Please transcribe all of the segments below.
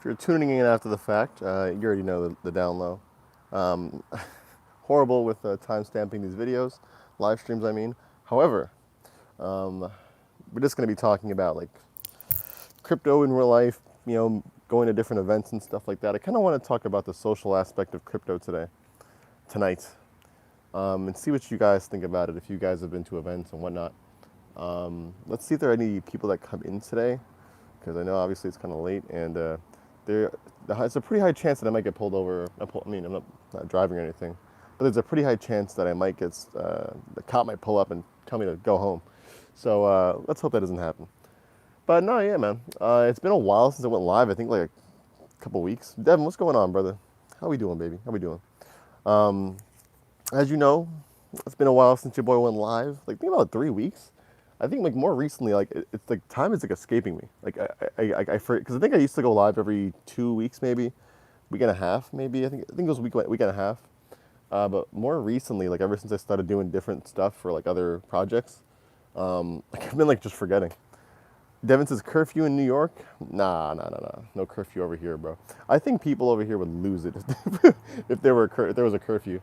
If you're tuning in after the fact, you already know the down low. Um, Horrible with time stamping these videos, live streams, I mean. However, um, we're just going to be talking about like crypto in real life, going to different events and stuff like that. I kind of want to talk about the social aspect of crypto tonight, and see what you guys think about it if you guys have been to events and whatnot. Let's see if there are any people that come in today, because I know obviously it's kind of late, and there, it's a pretty high chance that I might get pulled over. I'm not driving or anything, but there's a pretty high chance that I might get, the cop might pull up and tell me to go home. So let's hope that doesn't happen. But no, yeah, man. It's been a while since I went live. I think like a couple weeks. Devin, what's going on, brother? How we doing, baby? How we doing? Um, as you know, it's been a while since your boy went live. Like, think about 3 weeks. I think like more recently, like it's like time is like escaping me. Like I because I think I used to go live every 2 weeks, maybe week and a half, maybe. I think it was week and a half. But more recently, like ever since I started doing different stuff for like other projects, like I've been like just forgetting. Devin says curfew in New York. Nah, no curfew over here, bro. I think people over here would lose it if if there was a curfew,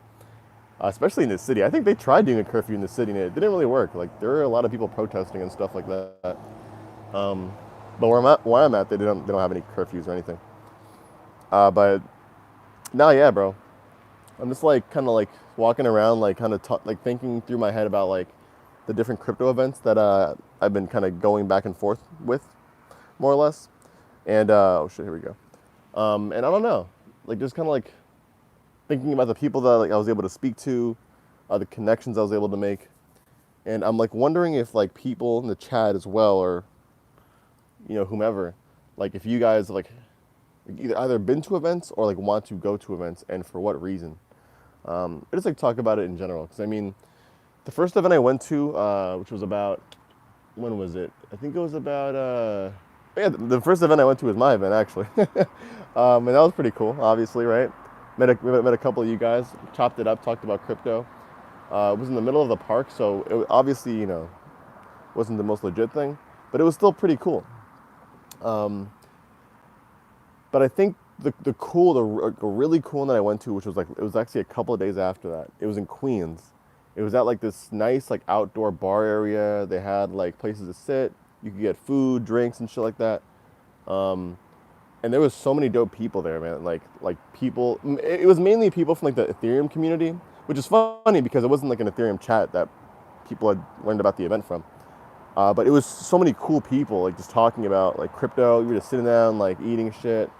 especially in the city. I think they tried doing a curfew in the city and it didn't really work. Like there were a lot of people protesting and stuff like that. Um, but where I'm at, they don't have any curfews or anything. But now, yeah, bro. I'm just like kind of like walking around, like kind of like thinking through my head about like the different crypto events that I've been kind of going back and forth with, more or less. And oh shit, here we go. And I don't know, like just kind of like thinking about the people that like I was able to speak to, the connections I was able to make, and I'm like wondering if like people in the chat as well, or whomever, like if you guys like either been to events or like want to go to events and for what reason. I just like talk about it in general because I mean, the first event I went to, which was about, when was it? I think it was about yeah, the first event I went to was my event actually, and that was pretty cool. Obviously, right? Met a couple of you guys, chopped it up, talked about crypto. It was in the middle of the park, so it obviously wasn't the most legit thing, but it was still pretty cool. Um, but I think the really cool one that I went to, which was like it was actually a couple of days after that. It was in Queens. It was at like this nice like outdoor bar area. They had like places to sit. You could get food, drinks, and shit like that. Um, and there was so many dope people there, man. Like people. It was mainly people from like the Ethereum community, which is funny because it wasn't like an Ethereum chat that people had learned about the event from. But it was so many cool people, like just talking about like crypto. You were just sitting down, like eating shit.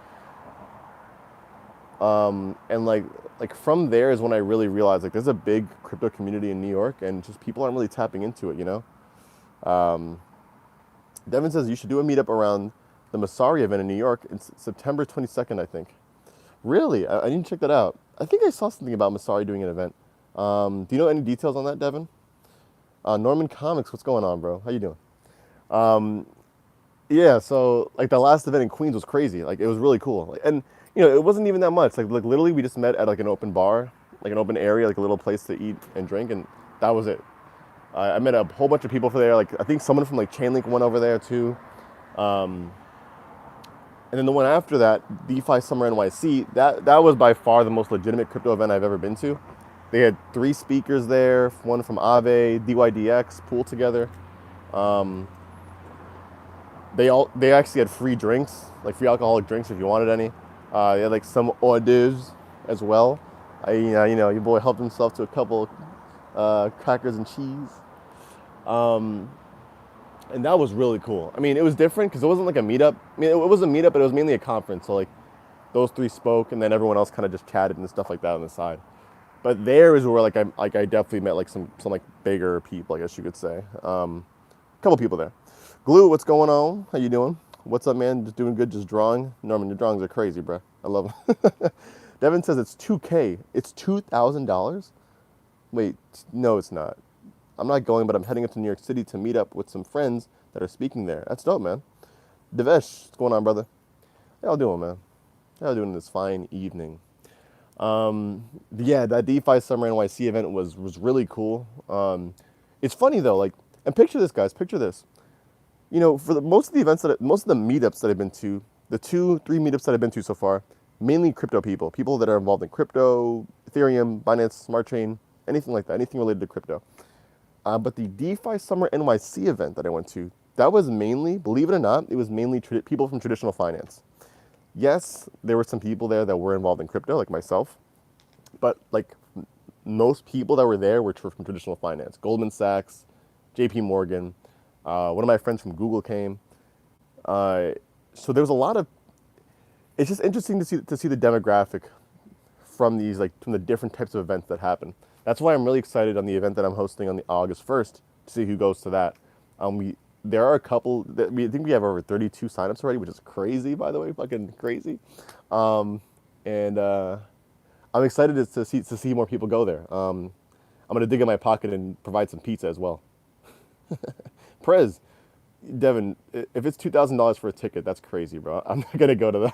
And like from there is when I really realized like there's a big crypto community in New York, and just people aren't really tapping into it. Um, Devin says you should do a meetup around the Masari event in New York. It's September 22nd, I think. Really, I need to check that out. I think I saw something about Masari doing an event. Do you know any details on that, Devin? Norman Comics, what's going on, bro? How you doing? Um, yeah, so like the last event in Queens was crazy. Like it was really cool. Like, and it wasn't even that much. Like literally we just met at like an open bar, like an open area, like a little place to eat and drink, and that was it. I met a whole bunch of people for there. Like I think someone from like Chainlink went over there too. Um, and then the one after that, DeFi Summer NYC, that was by far the most legitimate crypto event I've ever been to. They had 3 speakers there, one from Aave, DYDX, pooled together. Um, they actually had free drinks, like free alcoholic drinks if you wanted any. They had like some hors d'oeuvres as well. Your boy helped himself to a couple crackers and cheese. And that was really cool. I mean, it was different because it wasn't like a meetup. I mean, it was a meetup, but it was mainly a conference. So like those 3 spoke, and then everyone else kind of just chatted and stuff like that on the side. But there is where I definitely met like some like bigger people, I guess you could say. Couple people there. Glue, what's going on? How you doing? What's up, man? Just doing good, just drawing. Norman, your drawings are crazy, bro. I love them. Devin says it's $2K. It's $2,000? Wait, no, it's not. I'm not going, but I'm heading up to New York City to meet up with some friends that are speaking there. That's dope, man. Devesh, what's going on, brother? How y'all doing, man? How y'all doing this fine evening? Yeah, that DeFi Summer NYC event was really cool. It's funny though, like, and picture this, guys. Picture this. For most of the meetups that I've been to, the 2, 3 meetups that I've been to so far, mainly crypto people, people that are involved in crypto, Ethereum, Binance, Smart Chain, anything like that, anything related to crypto. But the DeFi Summer NYC event that I went to, that was mainly, believe it or not, it was mainly people from traditional finance. Yes, there were some people there that were involved in crypto, like myself, but like most people that were there were from traditional finance. Goldman Sachs, JP Morgan, one of my friends from Google came. So there was a lot of, it's just interesting to see the demographic from these, like from the different types of events that happen. That's why I'm really excited on the event that I'm hosting on the August 1st to see who goes to that. There are a couple that I think we have over 32 signups already, which is crazy, by the way, fucking crazy. And I'm excited to see more people go there. I'm gonna dig in my pocket and provide some pizza as well. Prez, Devin, if it's $2,000 for a ticket, that's crazy, bro. I'm not gonna go to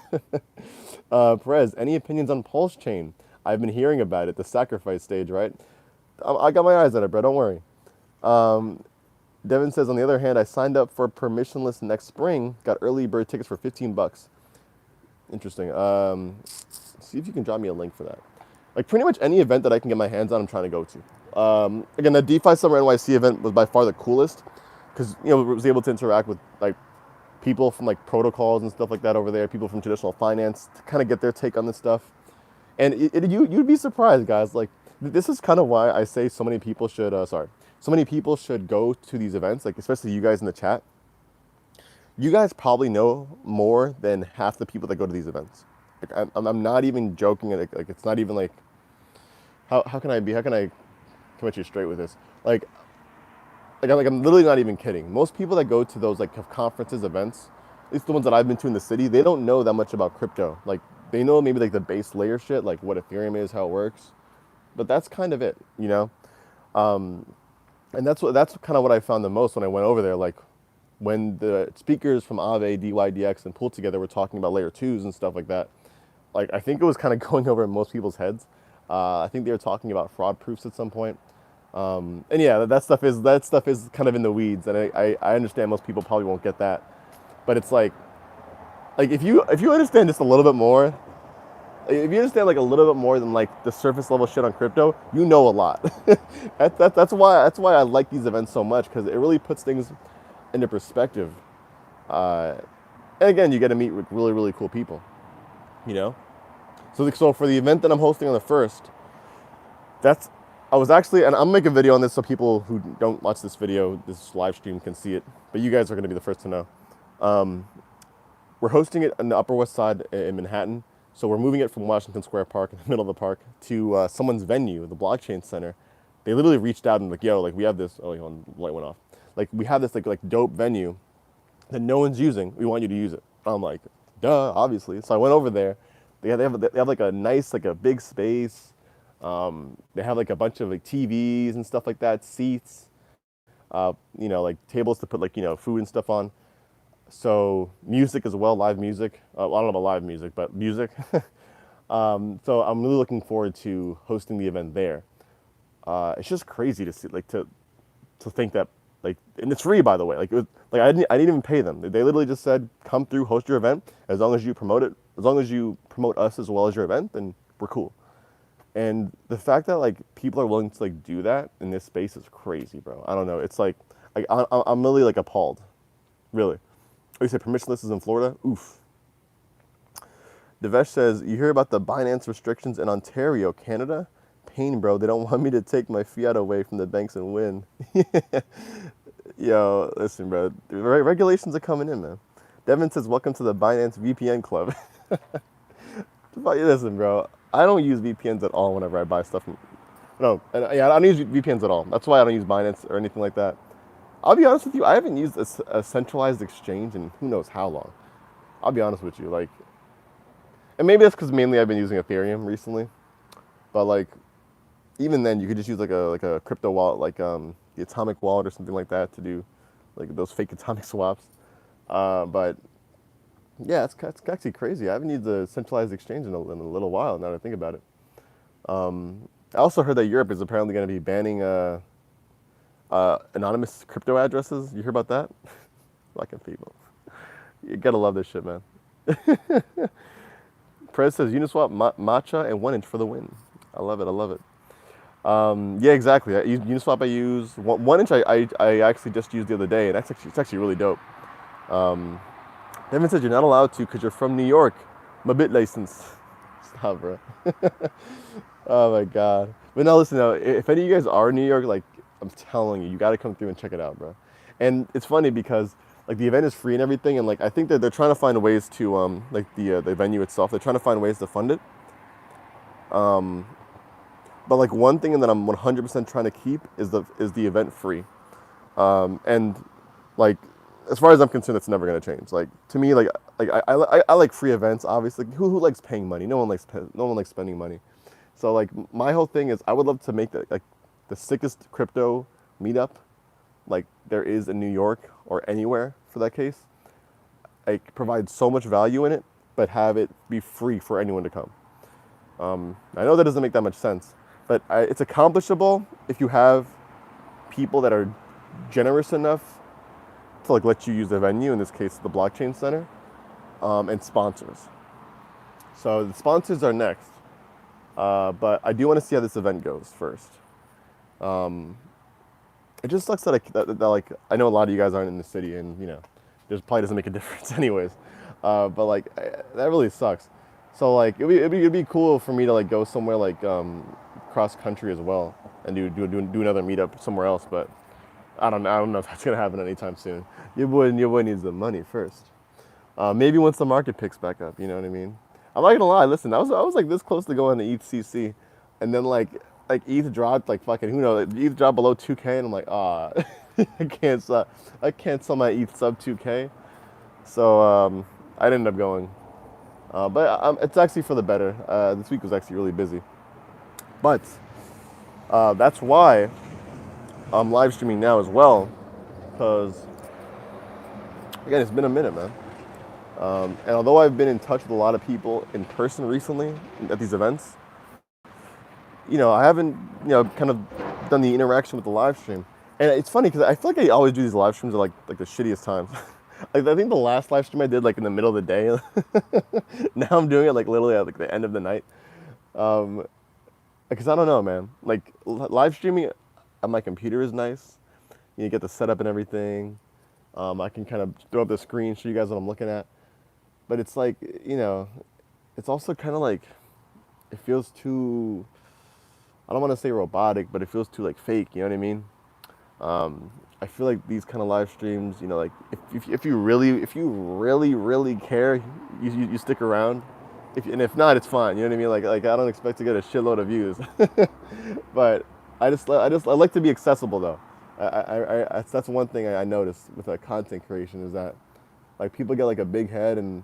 that. Perez, any opinions on Pulse Chain? I've been hearing about it, the sacrifice stage, right? I got my eyes on it, bro. Don't worry. Devin says, on the other hand, I signed up for permissionless next spring. Got early bird tickets for $15. Interesting. See if you can drop me a link for that. Like pretty much any event that I can get my hands on, I'm trying to go to. Again, the DeFi Summer NYC event was by far the coolest because I was able to interact with like people from like protocols and stuff like that over there, people from traditional finance to kind of get their take on this stuff. And you'd be surprised, guys. Like this is kind of why I say so many people should so many people should go to these events, like especially you guys in the chat. You guys probably know more than half the people that go to these events. Like, I'm not even joking. Like it's not even like how can I come at you straight with this? Like I'm literally not even kidding. Most people that go to those like conferences, events, at least the ones that I've been to in the city, they don't know that much about crypto. Like they know maybe like the base layer shit, like what Ethereum is, how it works, but that's kind of it, you know. And that's kind of what I found the most when I went over there. Like when the speakers from Aave, DYDX, and Pool Together were talking about layer twos and stuff like that. Like I think it was kind of going over in most people's heads. I think they were talking about fraud proofs at some point. And yeah, that stuff is kind of in the weeds, and I understand most people probably won't get that, but it's like if you understand just a little bit more, if you understand like a little bit more than like the surface level shit on crypto, you know a lot. That's why I like these events so much, because it really puts things into perspective. And again, you get to meet with really, really cool people, you know. So for the event that I'm hosting on the 1st, I was actually, and I'm gonna make a video on this so people who don't watch this video, this live stream, can see it, but you guys are gonna be the first to know. We're hosting it on the Upper West Side in Manhattan. So we're moving it from Washington Square Park, in the middle of the park, to someone's venue, the Blockchain Center. They literally reached out and like, yo, like we have this, oh, the light went off. Like we have this like dope venue that no one's using. We want you to use it. I'm like, duh, obviously. So I went over there. They have like a nice, like a big space. They have like a bunch of like TVs and stuff like that, seats, like tables to put like, food and stuff on. So music as well, live music. I don't know about live music, but music. So I'm really looking forward to hosting the event there. It's just crazy to see, like to think that, like, and it's free, by the way. Like, it was, like I didn't even pay them. They literally just said, come through, host your event. As long as you promote it, as long as you promote us as well as your event, then we're cool. And the fact that like people are willing to like do that in this space is crazy, bro. I don't know. It's like I'm really like appalled, really. Oh, you said permissionless is in Florida? Oof. Devesh says, you hear about the Binance restrictions in Ontario, Canada? Pain, bro. They don't want me to take my fiat away from the banks and win. Yo, listen, bro. Regulations are coming in, man. Devin says, welcome to the Binance VPN club. Listen, bro. I don't use VPNs at all whenever I buy stuff from... No, I don't use VPNs at all. That's why I don't use Binance or anything like that. I'll be honest with you, I haven't used a centralized exchange in who knows how long. I'll be honest with you, like, and maybe that's because mainly I've been using Ethereum recently, but like, even then you could just use like a crypto wallet, like the Atomic wallet or something like that to do like those fake atomic swaps. But yeah, it's actually crazy. I haven't used a centralized exchange in a little while now that I think about it. I also heard that Europe is apparently going to be banning anonymous crypto addresses. You hear about that? Fucking people. You gotta love this shit, man. Prez says Uniswap, matcha, and 1 inch for the win. I love it. I love it. Yeah, exactly. Uniswap I use. 1 inch I actually just used the other day, and it's actually really dope. Evan said you're not allowed to because you're from New York. My bit license. Stop, bro. Oh my god. But no, listen. Now, if any of you guys are in New York, like I'm telling you, you got to come through and check it out, bro. And it's funny because like the event is free and everything, and like I think that they're trying to find ways to like the venue itself. They're trying to find ways to fund it. But like one thing that I'm 100% trying to keep is the event free. And like as far as I'm concerned, it's never gonna change. Like to me, I like free events. Obviously, who likes paying money? No one likes spending money. So like my whole thing is I would love to make like the sickest crypto meetup like there is in New York or anywhere for that case. Like provide so much value in it, but have it be free for anyone to come. I know that doesn't make that much sense, but it's accomplishable if you have people that are generous enough to like let you use the venue, in this case the blockchain center, and sponsors. So the sponsors are next, but I do want to see how this event goes first. It just sucks that like I know a lot of you guys aren't in the city, and you know, just probably doesn't make a difference anyways. But like that really sucks. So like it'd be cool for me to like go somewhere like cross country as well and do another meetup somewhere else. But I don't know if that's gonna happen anytime soon. Your boy needs the money first. Maybe once the market picks back up, you know what I mean? I'm not gonna lie. Listen, I was like this close to going to ETH CC, and then like ETH dropped like fucking who knows? ETH dropped below 2K, and I'm like, ah, I can't sell my ETH sub 2K. So I ended up going, but it's actually for the better. This week was actually really busy, but that's why I'm live streaming now as well, because again, it's been a minute, man. And although I've been in touch with a lot of people in person recently at these events, you know, I haven't, you know, kind of done the interaction with the live stream. And it's funny because I feel like I always do these live streams at like the shittiest times. Like I think the last live stream I did like in the middle of the day. Now I'm doing it like literally at like the end of the night. Because I don't know, man. Like live streaming on my computer is nice. You get the setup and everything. I can kind of throw up the screen, show you guys what I'm looking at. But it's like, you know, it's also kind of like, it feels too, I don't want to say robotic, but it feels too like fake, you know what I mean? I feel like these kind of live streams, you know, like if you really care, you stick around. If not, it's fine, you know what I mean? Like I don't expect to get a shitload of views. But I like to be accessible though. That's one thing I noticed with content creation is that like people get like a big head and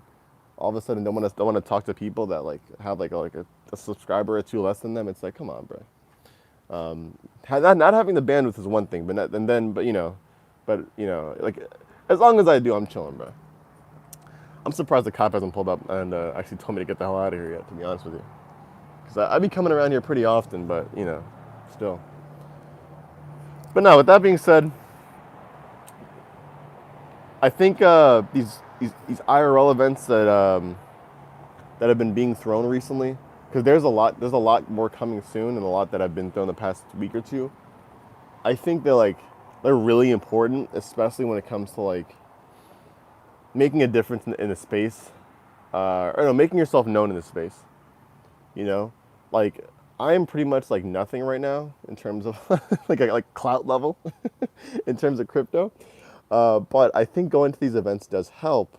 all of a sudden don't want to talk to people that like have like a subscriber or two less than them. It's like, come on, bro. Not having the bandwidth is one thing, but you know, like as long as I do, I'm chilling, bro. I'm surprised the cop hasn't pulled up and actually told me to get the hell out of here yet, to be honest with you, because I be coming around here pretty often, but you know, still. But no, with that being said, I think these IRL events that have been being thrown recently, because there's a lot more coming soon, and a lot that have been thrown the past week or two. I think they're really important, especially when it comes to like making a difference in a space, or no, making yourself known in the space. You know, like I am pretty much like nothing right now in terms of like clout level in terms of crypto. But I think going to these events does help.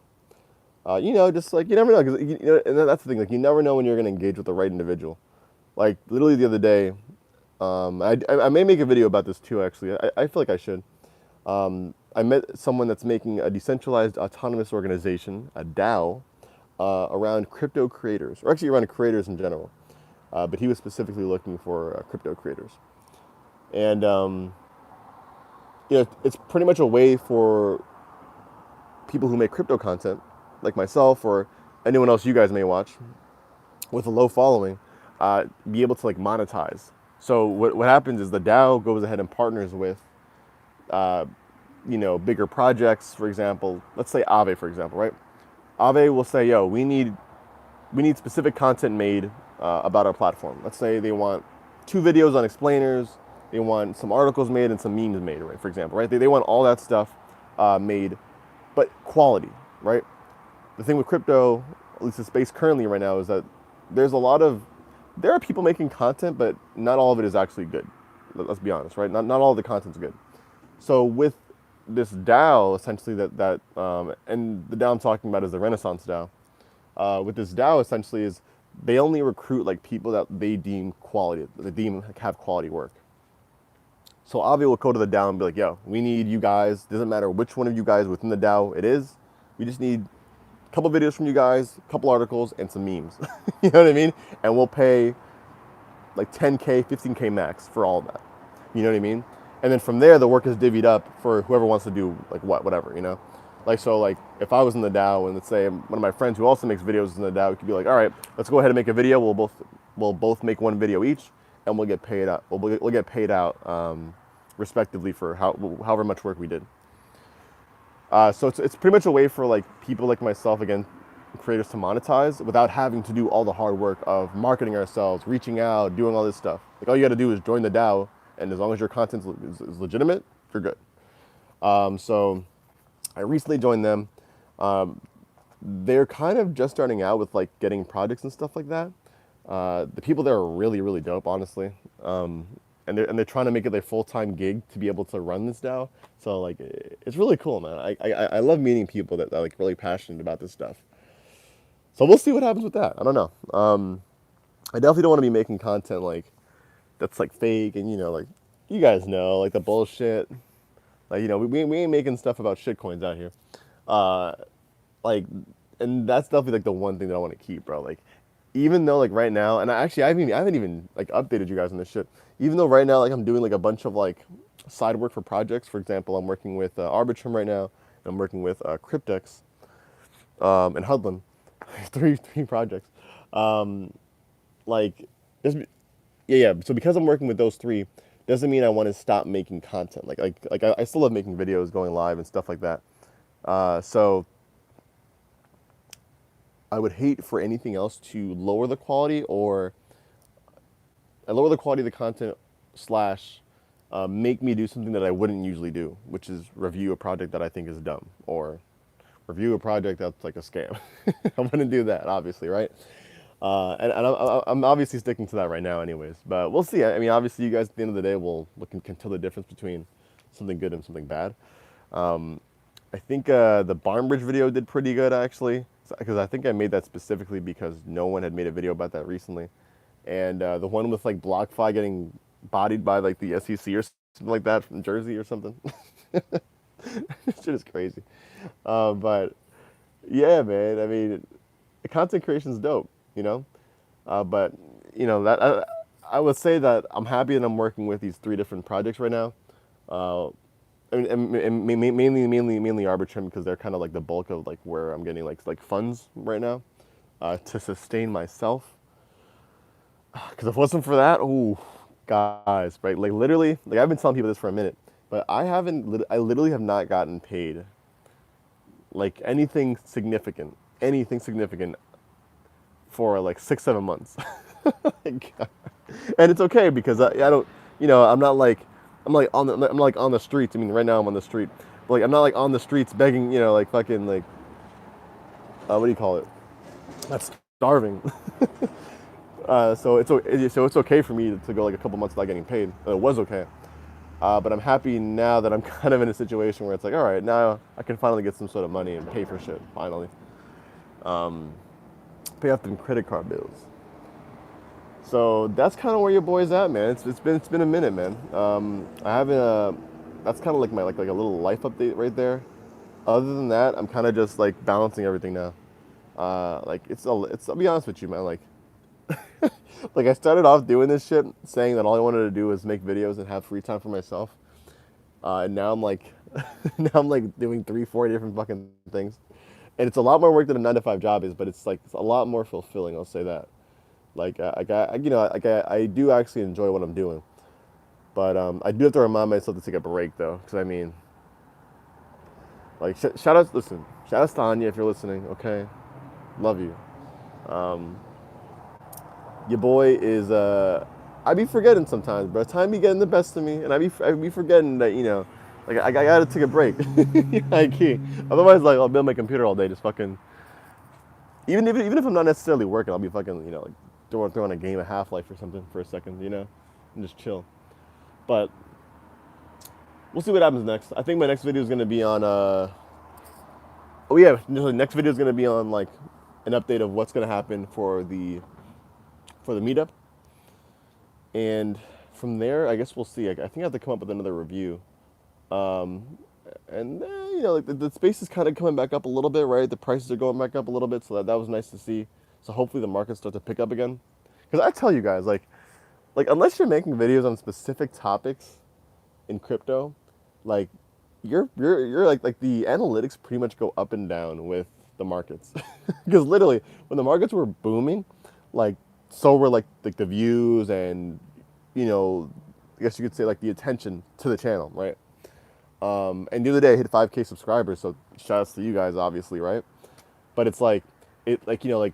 You know, just like you never know, because you know, and that's the thing. Like you never know when you're going to engage with the right individual. Like literally the other day, I may make a video about this too. Actually, I feel like I should. I met someone that's making a decentralized autonomous organization, a DAO, around crypto creators, or actually around creators in general. But he was specifically looking for crypto creators, and you know, it's pretty much a way for people who make crypto content, like myself or anyone else you guys may watch, with a low following, be able to like monetize. So what happens is the DAO goes ahead and partners with, you know, bigger projects. For example, let's say Aave, for example, right? Aave will say, yo, we need specific content made about our platform. Let's say they want 2 videos on explainers, they want some articles made and some memes made, right? For example, right? They want all that stuff made, but quality, right? The thing with crypto, at least the space currently right now, is that there's a lot of there are people making content, but not all of it is actually good. Let's be honest, right? Not all of the content's good. So with this DAO, essentially and the DAO I'm talking about is the Renaissance DAO. With this DAO, essentially, is they only recruit like people that they deem quality, they deem have quality work. So Avi will go to the DAO and be like, "Yo, we need you guys. Doesn't matter which one of you guys within the DAO it is. We just need a couple videos from you guys, a couple articles, and some memes. You know what I mean? And we'll pay like 10K, 15K max for all of that. You know what I mean? And then from there, the work is divvied up for whoever wants to do like whatever, you know? Like, so like if I was in the DAO and let's say one of my friends who also makes videos in the DAO could be like, all right, let's go ahead and make a video. We'll both make one video each and we'll get paid out. We'll get paid out respectively for however much work we did. So it's pretty much a way for like people like myself, again, creators to monetize without having to do all the hard work of marketing ourselves, reaching out, doing all this stuff. Like all you got to do is join the DAO, and as long as your content is legitimate, you're good. So I recently joined them. They're kind of just starting out with like getting projects and stuff like that. The people there are really, really dope, honestly. And they're trying to make it their full-time gig to be able to run this DAO. So like, it's really cool, man. I love meeting people that are like really passionate about this stuff. So we'll see what happens with that. I don't know. I definitely don't want to be making content like that's like fake and like you guys know like the bullshit. Like we ain't making stuff about shit coins out here. Like, and that's definitely like the one thing that I want to keep, bro. Like, even though like right now, and I haven't even like updated you guys on this shit. Even though right now like I'm doing like a bunch of like side work for projects. For example, I'm working with Arbitrum right now. And I'm working with Cryptex and Hudlin. three projects. Like, there's, yeah. So because I'm working with those three, doesn't mean I want to stop making content. Like I still love making videos, going live and stuff like that. So I would hate for anything else to lower the quality or lower the quality of the content slash make me do something that I wouldn't usually do, which is review a project that I think is dumb or review a project that's like a scam. I wouldn't do that, obviously, right? And I'm obviously sticking to that right now anyways, but we'll see. I mean, obviously you guys at the end of the day can tell the difference between something good and something bad. I think the Barnbridge video did pretty good actually, because I think I made that specifically because no one had made a video about that recently. And the one with like BlockFi getting bodied by like the SEC or something like that from Jersey or something. Shit is crazy. But yeah, man, I mean, the content creation is dope, but that I would say that I'm happy that I'm working with these 3 different projects right now. I mean, and mainly Arbitrum because they're kind of like the bulk of like where I'm getting like funds right now to sustain myself. Because if it wasn't for that, ooh, guys, right? Like literally, like I've been telling people this for a minute, but I literally have not gotten paid like anything significant for like 6-7 months. And it's okay because I don't, I'm not like I'm like on the streets. I mean, right now I'm on the street, but like I'm not like on the streets begging, like fucking like what do you call it? That's starving. So it's okay for me to go like a couple months without getting paid. It was okay. But I'm happy now that I'm kind of in a situation where it's like, all right, now I can finally get some sort of money and pay for shit, finally. Pay off them credit card bills. So that's kind of where your boy's at, man. It's been a minute, man. I haven't, that's kind of like my, like a little life update right there. Other than that, I'm kind of just like balancing everything now. Like I'll be honest with you, man, like, like I started off doing this shit saying that all I wanted to do was make videos and have free time for myself. And now I'm like, now I'm like doing 3-4 different fucking things. And it's a lot more work than a 9-to-5 job is, but it's like, it's a lot more fulfilling, I'll say that. Like, I do actually enjoy what I'm doing. But I do have to remind myself to take a break though. Cause I mean, like shout outs, listen, Shout out to Anya if you're listening. Okay, love you. Um, your boy is I be forgetting sometimes, bro. Time be getting the best of me, and I be forgetting that like I gotta take a break. Like, otherwise, like I'll be on my computer all day, just fucking. Even if I'm not necessarily working, I'll be fucking like throwing a game of Half Life or something for a second, and just chill. But we'll see what happens next. I think my next video is gonna be on oh yeah, the next video is gonna be on like an update of what's gonna happen for the meetup. And from there, I guess we'll see. I think I have to come up with another review. Um, and like the space is kind of coming back up a little bit, right? The prices are going back up a little bit, so that was nice to see. So hopefully the market starts to pick up again. Because I tell you guys, like unless you're making videos on specific topics in crypto, like you're like the analytics pretty much go up and down with the markets. Because literally, when the markets were booming, like so were like the views and I guess you could say like the attention to the channel, right? And the other day I hit 5K subscribers, so shout outs to you guys, obviously, right? But it's like like 1K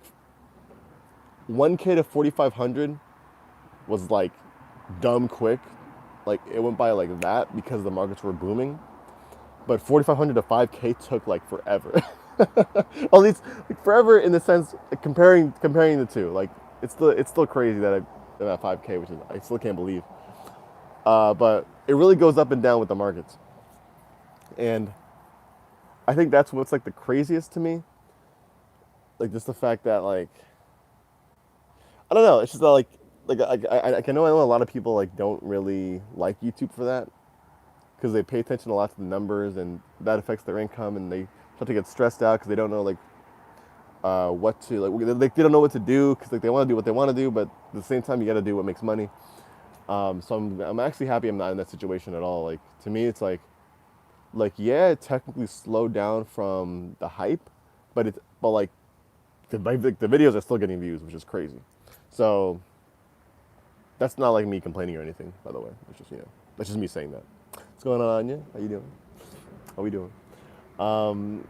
to 4,500 was like dumb quick, like it went by like that because the markets were booming. But 4,500 to 5K took like forever. At least like forever in the sense like, comparing the two. Like it's still crazy that I'm at 5K, which is I still can't believe. But it really goes up and down with the markets, and I think that's what's like the craziest to me. Like just the fact that like I don't know. It's just that I know a lot of people like don't really like YouTube for that because they pay attention a lot to the numbers and that affects their income and they start to get stressed out because they don't know like what to like they don't know what to do because like they want to do what they want to do, but at the same time you got to do what makes money. So I'm actually happy I'm not in that situation at all. Like to me, it's like yeah, it technically slowed down from the hype, but like the videos are still getting views, which is crazy. So that's not like me complaining or anything, by the way. It's just that's just me saying that. What's going on, Anya? How you doing? How we doing? Um,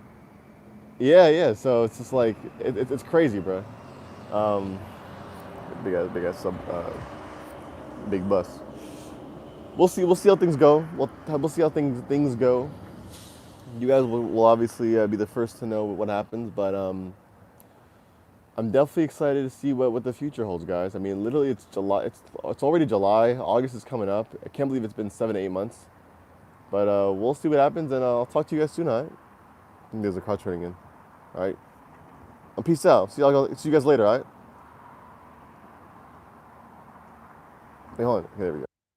yeah. So it's just like it's crazy, bro. Um, big ass big bus. We'll see how things go. We'll see how things go. You guys will obviously be the first to know what happens, but I'm definitely excited to see what the future holds, guys. I mean, literally, it's July. It's already July. August is coming up. I can't believe it's been 7 to 8 months. But we'll see what happens, and I'll talk to you guys soon. All right? I think there's a crowd turning in. All right. And peace out. See you guys later. All right. Hey, hold on. Okay, there we go.